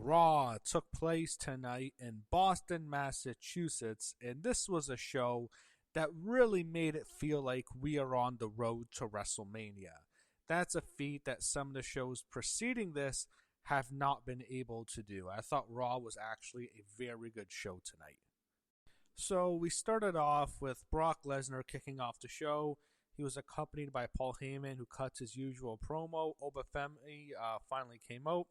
Raw took place tonight in Boston, Massachusetts, and this was a show that really made it feel like we are on the road to WrestleMania. That's a feat that some of the shows preceding this have not been able to do. I thought Raw was actually a very good show tonight. So we started off with Brock Lesnar kicking off the show. He was accompanied by Paul Heyman, who cuts his usual promo. Oba Femi finally came out.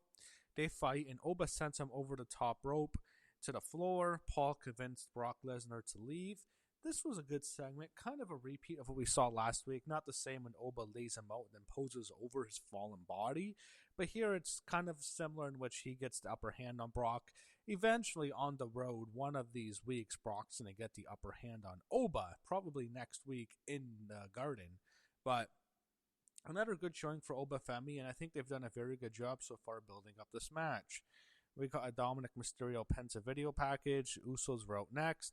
They fight, and Oba sends him over the top rope to the floor. Paul convinced Brock Lesnar to leave. This was a good segment, kind of a repeat of what we saw last week. Not the same when Oba lays him out and then poses over his fallen body. But here it's kind of similar in which he gets the upper hand on Brock. Eventually, on the road, one of these weeks, Brock's going to get the upper hand on Oba, probably next week in the Garden. But another good showing for Oba Femi, and I think they've done a very good job so far building up this match. We got a Dominic Mysterio Penta video package. Usos were out next.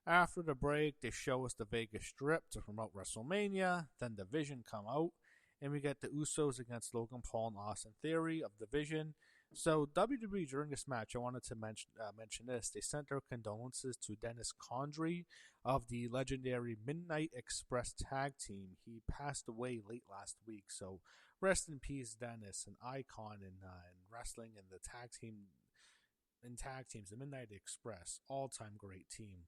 After the break, they show us the Vegas Strip to promote WrestleMania. Then the Vision come out, and we get the Usos against Logan Paul and Austin Theory of the Vision. So WWE during this match, I wanted to mention this. They sent their condolences to Dennis Condrey of the legendary Midnight Express tag team. He passed away late last week. So rest in peace, Dennis, an icon in wrestling and the tag teams, the Midnight Express, all-time great team.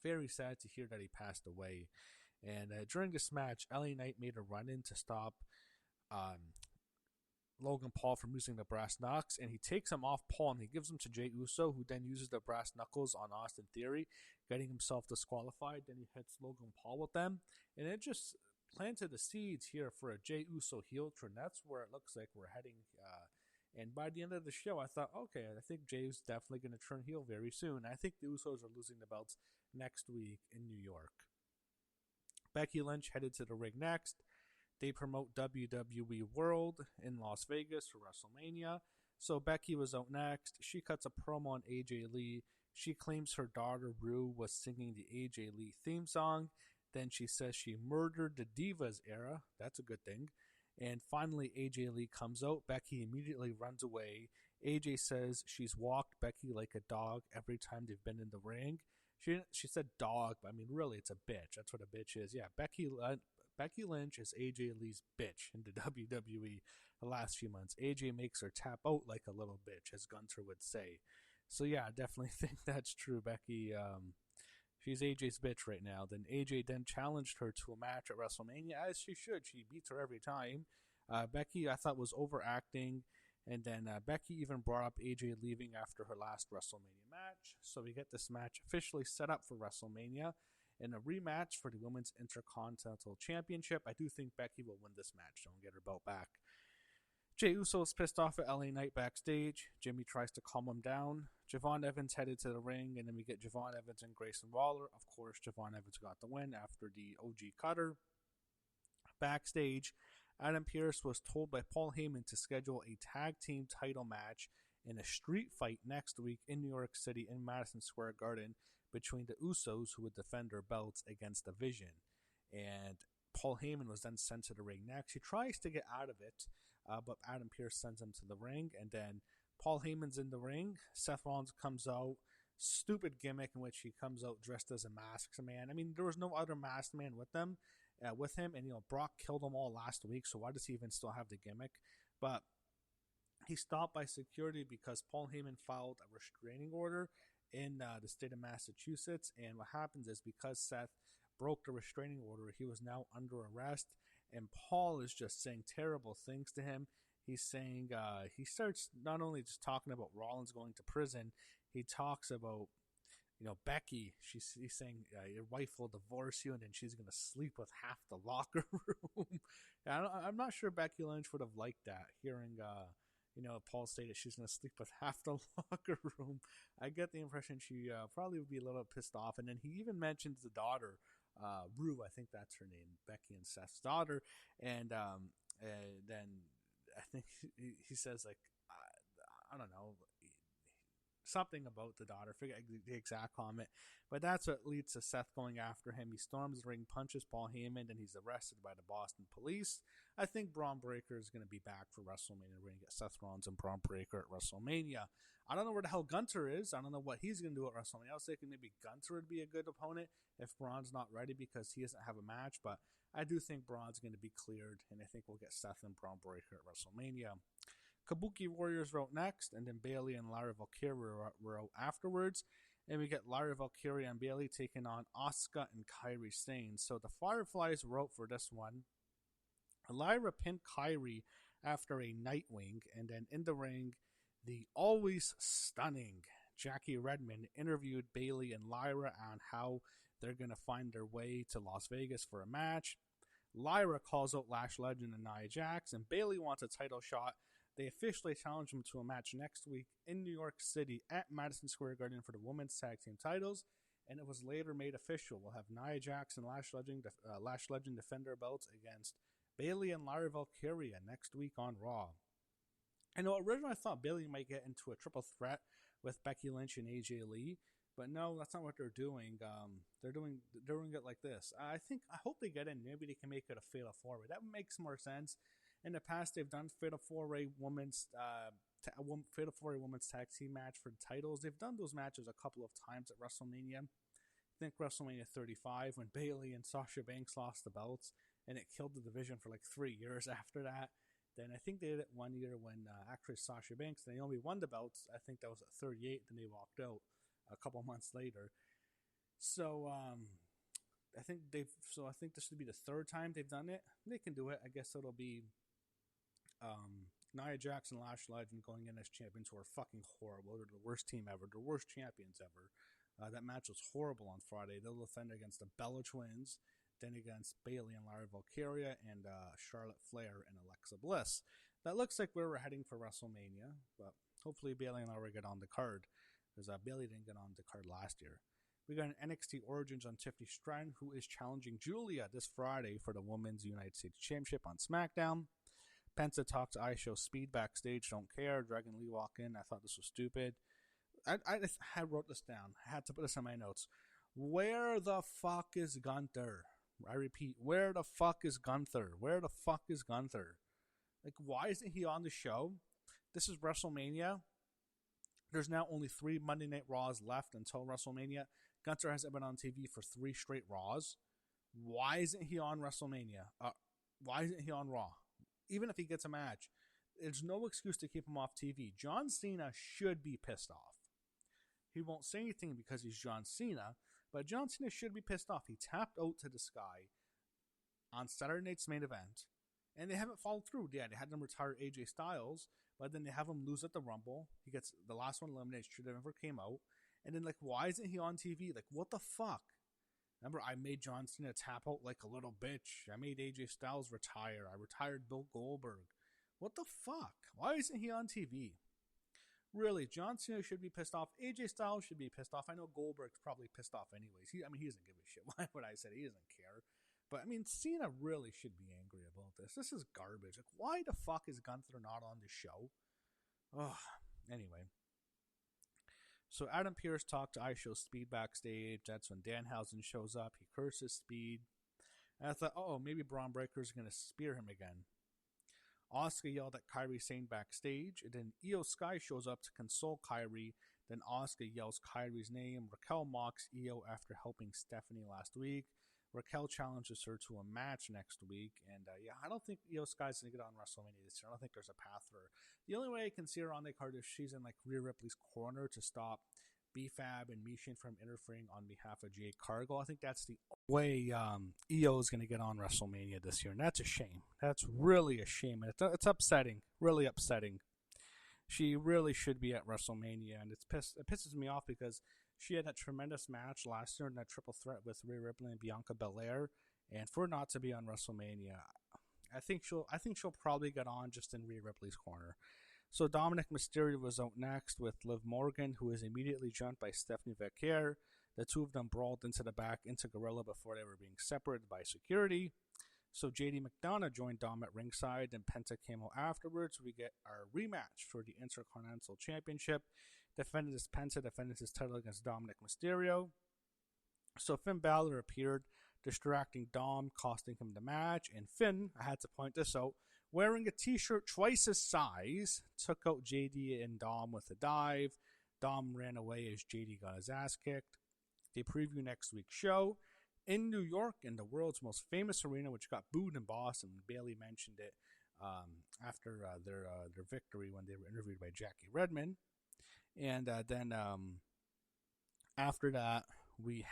Very sad to hear that he passed away. And during this match, LA Knight made a run-in to stop Logan Paul from using the brass knucks, and he takes him off Paul and he gives him to Jey Uso, who then uses the brass knuckles on Austin Theory, getting himself disqualified. Then he hits Logan Paul with them, and it just planted the seeds here for a Jey Uso heel turn. That's where it looks like we're heading. And by the end of the show, I thought, okay, I think Jey's definitely going to turn heel very soon. I think the Usos are losing the belts next week in New York. Becky Lynch headed to the ring next. They promote WWE World in Las Vegas for WrestleMania. So Becky was out next. She cuts a promo on AJ Lee. She claims her daughter Rue was singing the AJ Lee theme song. Then she says she murdered the Divas era. That's a good thing. And finally, AJ Lee comes out. Becky immediately runs away. AJ says she's walked Becky like a dog every time they've been in the ring. She said dog, but I mean, really, it's a bitch. That's what a bitch is. Yeah, Becky Lynch is AJ Lee's bitch in the WWE the last few months. AJ makes her tap out like a little bitch, as Gunther would say. So yeah, I definitely think that's true. Becky, she's AJ's bitch right now. Then AJ then challenged her to a match at WrestleMania, as she should. She beats her every time. Becky, I thought, was overacting. And then Becky even brought up AJ leaving after her last WrestleMania match. So we get this match officially set up for WrestleMania. In a rematch for the Women's Intercontinental Championship, I do think Becky will win this match. Don't get her belt back. Jey Uso is pissed off at LA Knight backstage. Jimmy tries to calm him down. Javon Evans headed to the ring, and then we get Javon Evans and Grayson Waller. Of course, Javon Evans got the win after the OG cutter. Backstage, Adam Pearce was told by Paul Heyman to schedule a tag team title match in a street fight next week in New York City in Madison Square Garden between the Usos, who would defend their belts against the Vision. And Paul Heyman was then sent to the ring next. He tries to get out of it, but Adam Pearce sends him to the ring. And then Paul Heyman's in the ring. Seth Rollins comes out. Stupid gimmick in which he comes out dressed as a masked man. I mean, there was no other masked man with him. And Brock killed them all last week, so why does he even still have the gimmick? But he's stopped by security because Paul Heyman filed a restraining order in the state of Massachusetts, and what happens is because Seth broke the restraining order, he was now under arrest, and Paul is just saying terrible things to him. He's saying, he starts not only just talking about Rollins going to prison, he talks about, Becky, he's saying your wife will divorce you and then she's going to sleep with half the locker room. I'm not sure Becky Lynch would have liked that, hearing, Paul say that she's going to sleep with half the locker room. I get the impression she probably would be a little pissed off. And then he even mentions the daughter, Rue, I think that's her name, Becky and Seth's daughter. And then I think he says, like, I don't know, something about the daughter. Forget the exact comment, but that's what leads to Seth going after him. He storms the ring, punches Paul Heyman, and he's arrested by the Boston police. I think Braun Breaker is going to be back for WrestleMania. We're going to get Seth Rollins and Braun Breaker at WrestleMania. I don't know where the hell Gunther is. I don't know what he's going to do at WrestleMania. I was thinking maybe Gunther would be a good opponent if Braun's not ready because he doesn't have a match, but I do think Braun's going to be cleared, and I think we'll get Seth and Braun Breaker at WrestleMania. Kabuki Warriors wrote next, and then Bayley and Lyra Valkyria wrote afterwards. And we get Lyra Valkyria and Bayley taking on Asuka and Kairi Sane. So the Fireflies wrote for this one. Lyra pinned Kairi after a Nightwing, and then in the ring, the always stunning Jackie Redmond interviewed Bayley and Lyra on how they're going to find their way to Las Vegas for a match. Lyra calls out Lash Legend and Nia Jax, and Bayley wants a title shot. They officially challenge him to a match next week in New York City at Madison Square Garden for the women's tag team titles, and it was later made official. We'll have Nia Jax and Lash Legend defend their belts against Bayley and Lyra Valkyria next week on Raw. I know originally I thought Bayley might get into a triple threat with Becky Lynch and AJ Lee, but no, that's not what they're doing. They're doing it like this. I hope they get in. Maybe they can make it a fatal four-way. That makes more sense. In the past, they've done fatal four-way women's tag team match for the titles. They've done those matches a couple of times at WrestleMania. I think WrestleMania 35 when Bayley and Sasha Banks lost the belts, and it killed the division for like 3 years after that. Then I think they did it 1 year when actress Sasha Banks, they only won the belts. I think that was at 38. Then they walked out a couple months later. So I think this would be the third time they've done it. They can do it. I guess it'll be Nia Jax and Lash Legend going in as champions who are fucking horrible. They're the worst team ever. The worst champions ever. That match was horrible on Friday. They'll defend against the Bella Twins, then against Bayley and Lyra Valkyria, and Charlotte Flair and Alexa Bliss. That looks like where we're heading for WrestleMania, but hopefully Bayley and Lyra get on the card, because Bayley didn't get on the card last year. We got an NXT Origins on Tiffany Stratton, who is challenging Julia this Friday for the Women's United States Championship on SmackDown. Penta talks IShow Speed backstage, don't care. Dragon Lee walk in. I thought this was stupid. I wrote this down. I had to put this in my notes. Where the fuck is Gunther? I repeat, where the fuck is Gunther? Where the fuck is Gunther? Like, why isn't he on the show? This is WrestleMania. There's now only 3 Monday Night Raws left until WrestleMania. Gunther hasn't been on TV for 3 straight Raws. Why isn't he on WrestleMania? Why isn't he on Raw? Even if he gets a match, there's no excuse to keep him off TV. John Cena should be pissed off. He won't say anything because he's John Cena, but John Cena should be pissed off. He tapped out to this guy on Saturday night's main event, and they haven't followed through. Yeah, they had him retire AJ Styles, but then they have him lose at the Rumble. He gets the last one eliminated, should have never came out. And then, like, why isn't he on TV? Like, what the fuck? Remember, I made John Cena tap out like a little bitch. I made AJ Styles retire. I retired Bill Goldberg. What the fuck? Why isn't he on TV? Really, John Cena should be pissed off. AJ Styles should be pissed off. I know Goldberg's probably pissed off anyways. He doesn't give a shit. Why would I say he doesn't care? But, I mean, Cena really should be angry about this. This is garbage. Like, why the fuck is Gunther not on the show? Ugh. Anyway. So Adam Pearce talked to IShow Speed backstage. That's when Danhausen shows up. He curses Speed. And I thought, maybe Braun Breaker's going to spear him again. Asuka yelled at Kairi Sane backstage. And then Io Sky shows up to console Kairi. Then Asuka yells Kairi's name. Raquel mocks Io after helping Stephanie last week. Raquel challenges her to a match next week. And I don't think Io Sky's going to get on WrestleMania this year. I don't think there's a path for her. The only way I can see her on the card is she's in like Rhea Ripley's corner to stop BFAB and Michin from interfering on behalf of Jade Cargill. I think that's the way Io is going to get on WrestleMania this year. And that's a shame. That's really a shame. And it's upsetting. Really upsetting. She really should be at WrestleMania. And it pisses me off because she had that tremendous match last year in that triple threat with Rhea Ripley and Bianca Belair, and for her not to be on WrestleMania, I think she'll probably get on just in Rhea Ripley's corner. So Dominic Mysterio was out next with Liv Morgan, who was immediately jumped by Stephanie Vaquer. The two of them brawled into the back into Gorilla before they were being separated by security. So JD McDonough joined Dom at ringside, and Penta came out afterwards. We get our rematch for the Intercontinental Championship Penta defended his title against Dominic Mysterio. So Finn Balor appeared, distracting Dom, costing him the match. And Finn, I had to point this out, wearing a t-shirt twice his size, took out JD and Dom with a dive. Dom ran away as JD got his ass kicked. They preview next week's show in New York, in the world's most famous arena, which got booed in Boston. Bayley mentioned it after their victory when they were interviewed by Jackie Redmond. And then after that, we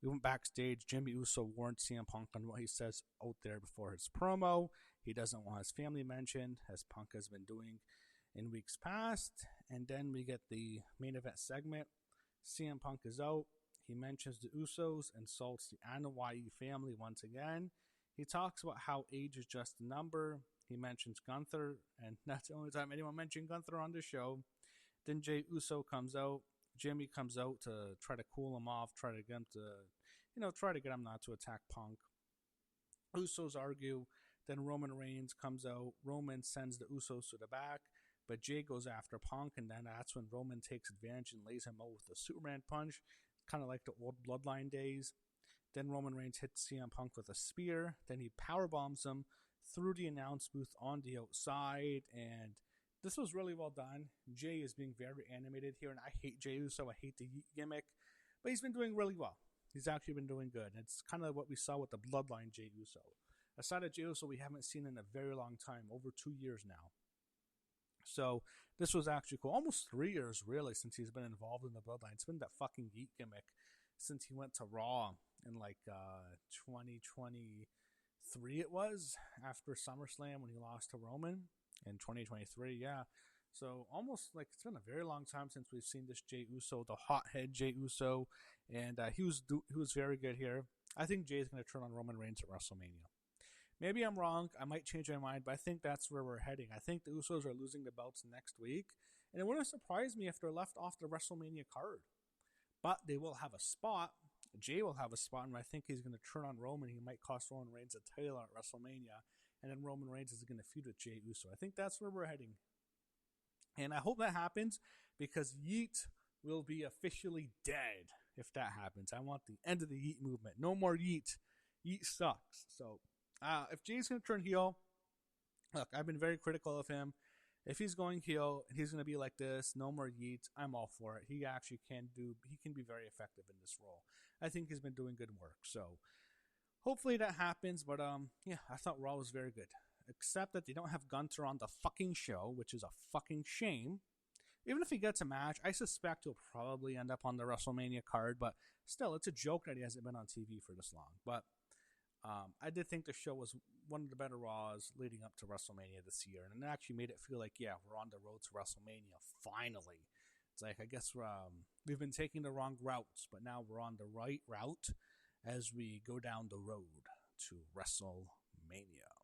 went backstage. Jimmy Uso warned CM Punk on what he says out there before his promo. He doesn't want his family mentioned, as Punk has been doing in weeks past. And then we get the main event segment. CM Punk is out. He mentions the Usos, insults the Anoa'i family once again. He talks about how age is just a number. He mentions Gunther, and that's the only time anyone mentioned Gunther on the show. Then Jey Uso comes out. Jimmy comes out to try to cool him off, try to get him not to attack Punk. Usos argue. Then Roman Reigns comes out. Roman sends the Usos to the back, but Jey goes after Punk, and then that's when Roman takes advantage and lays him out with a Superman punch, kind of like the old Bloodline days. Then Roman Reigns hits CM Punk with a spear. Then he powerbombs him through the announce booth on the outside, and this was really well done. Jey is being very animated here, and I hate Jey Uso. I hate the gimmick, but he's been doing really well. He's actually been doing good. It's kind of what we saw with the Bloodline Jey Uso. A side of Jey Uso we haven't seen in a very long time, over 2 years now. So this was actually cool. Almost 3 years, really, since he's been involved in the Bloodline. It's been that fucking Yeet gimmick since he went to Raw in 2023 it was, after SummerSlam when he lost to Roman in 2023, yeah. So almost it's been a very long time since we've seen this Jey Uso, the hothead Jey Uso, and he was very good here. I think Jey's going to turn on Roman Reigns at WrestleMania. Maybe I'm wrong. I might change my mind, but I think that's where we're heading. I think the Usos are losing the belts next week, and it wouldn't surprise me if they're left off the WrestleMania card. But they will have a spot. Jey will have a spot, and I think he's going to turn on Roman. He might cost Roman Reigns a title at WrestleMania, and then Roman Reigns is going to feud with Jey Uso. I think that's where we're heading. And I hope that happens, because Yeet will be officially dead if that happens. I want the end of the Yeet movement. No more Yeet. Yeet sucks. So if Jey's going to turn heel, look, I've been very critical of him. If he's going heel and he's going to be like this, no more Yeet, I'm all for it. He actually can be very effective in this role. I think he's been doing good work. So hopefully that happens. But yeah, I thought Raw was very good. Except that they don't have Gunther on the fucking show, which is a fucking shame. Even if he gets a match, I suspect he'll probably end up on the WrestleMania card. But still, it's a joke that he hasn't been on TV for this long. But I did think the show was one of the better Raws leading up to WrestleMania this year. And it actually made it feel like, yeah, we're on the road to WrestleMania, finally. It's like, I guess we've been taking the wrong routes, but now we're on the right route as we go down the road to WrestleMania.